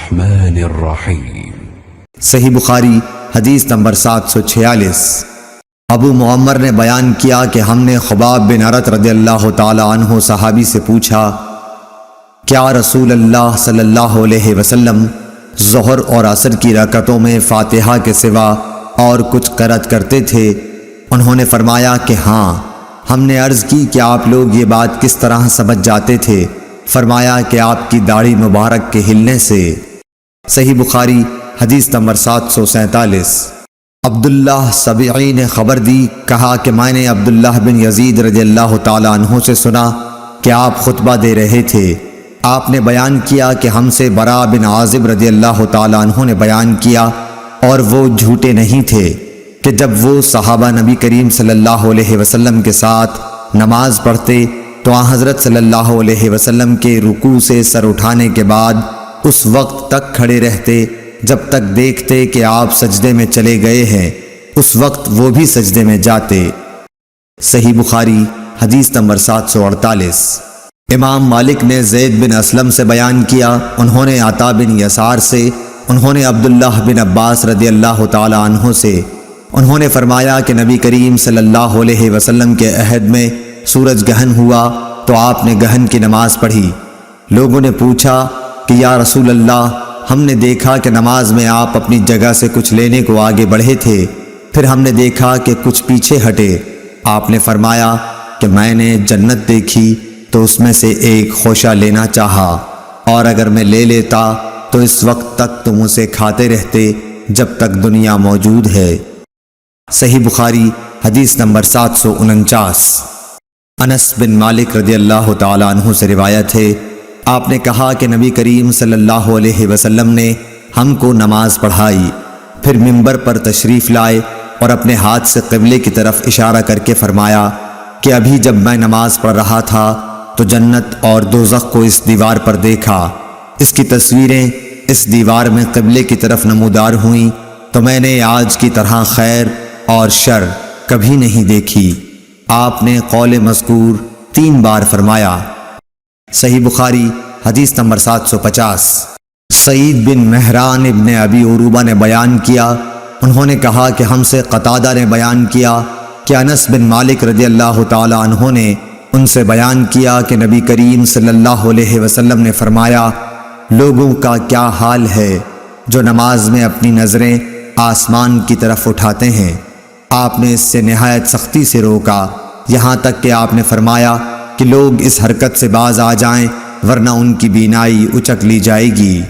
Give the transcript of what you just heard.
الرحمن الرحیم۔ صحیح بخاری حدیث نمبر 746۔ ابو معمر نے بیان کیا کہ ہم نے خباب بن ارت رضی اللہ تعالی عنہ صحابی سے پوچھا، کیا رسول اللہ صلی اللہ علیہ وسلم ظہر اور عصر کی رکعتوں میں فاتحہ کے سوا اور کچھ قرأت کرتے تھے؟ انہوں نے فرمایا کہ ہاں۔ ہم نے عرض کی کہ آپ لوگ یہ بات کس طرح سمجھ جاتے تھے؟ فرمایا کہ آپ کی داڑھی مبارک کے ہلنے سے۔ صحیح بخاری حدیث نمبر 747۔ عبداللہ سبعی نے خبر دی، کہا کہ میں نے عبداللہ بن یزید رضی اللہ تعالی عنہ سے سنا کہ آپ خطبہ دے رہے تھے۔ آپ نے بیان کیا کہ ہم سے براء بن عازب رضی اللہ تعالی عنہ نے بیان کیا، اور وہ جھوٹے نہیں تھے، کہ جب وہ صحابہ نبی کریم صلی اللہ علیہ وسلم کے ساتھ نماز پڑھتے تو آن حضرت صلی اللہ علیہ وسلم کے رکوع سے سر اٹھانے کے بعد اس وقت تک کھڑے رہتے جب تک دیکھتے کہ آپ سجدے میں چلے گئے ہیں، اس وقت وہ بھی سجدے میں جاتے۔ صحیح بخاری حدیث نمبر 748۔ امام مالک نے زید بن اسلم سے بیان کیا، انہوں نے عطا بن یسار سے، انہوں نے عبداللہ بن عباس رضی اللہ تعالی عنہ سے، انہوں نے فرمایا کہ نبی کریم صلی اللہ علیہ وسلم کے عہد میں سورج گہن ہوا تو آپ نے گہن کی نماز پڑھی۔ لوگوں نے پوچھا کہ یا رسول اللہ، ہم نے دیکھا کہ نماز میں آپ اپنی جگہ سے کچھ لینے کو آگے بڑھے تھے، پھر ہم نے دیکھا کہ کچھ پیچھے ہٹے۔ آپ نے فرمایا کہ میں نے جنت دیکھی تو اس میں سے ایک خوشہ لینا چاہا، اور اگر میں لے لیتا تو اس وقت تک تم اسے کھاتے رہتے جب تک دنیا موجود ہے۔ صحیح بخاری حدیث نمبر 749۔ انس بن مالک رضی اللہ تعالی عنہ سے روایت ہے، آپ نے کہا کہ نبی کریم صلی اللہ علیہ وسلم نے ہم کو نماز پڑھائی، پھر منبر پر تشریف لائے اور اپنے ہاتھ سے قبلے کی طرف اشارہ کر کے فرمایا کہ ابھی جب میں نماز پڑھ رہا تھا تو جنت اور دوزخ کو اس دیوار پر دیکھا، اس کی تصویریں اس دیوار میں قبلے کی طرف نمودار ہوئیں، تو میں نے آج کی طرح خیر اور شر کبھی نہیں دیکھی۔ آپ نے قول مذکور 3 بار فرمایا۔ صحیح بخاری حدیث نمبر 750۔ سعید بن مہران ابن ابی عروبہ نے بیان کیا، انہوں نے کہا کہ ہم سے قتادہ نے بیان کیا کہ انس بن مالک رضی اللہ تعالی عنہ نے ان سے بیان کیا کہ نبی کریم صلی اللہ علیہ وسلم نے فرمایا، لوگوں کا کیا حال ہے جو نماز میں اپنی نظریں آسمان کی طرف اٹھاتے ہیں۔ آپ نے اس سے نہایت سختی سے روکا، یہاں تک کہ آپ نے فرمایا کہ لوگ اس حرکت سے باز آ جائیں ورنہ ان کی بینائی اچک لی جائے گی۔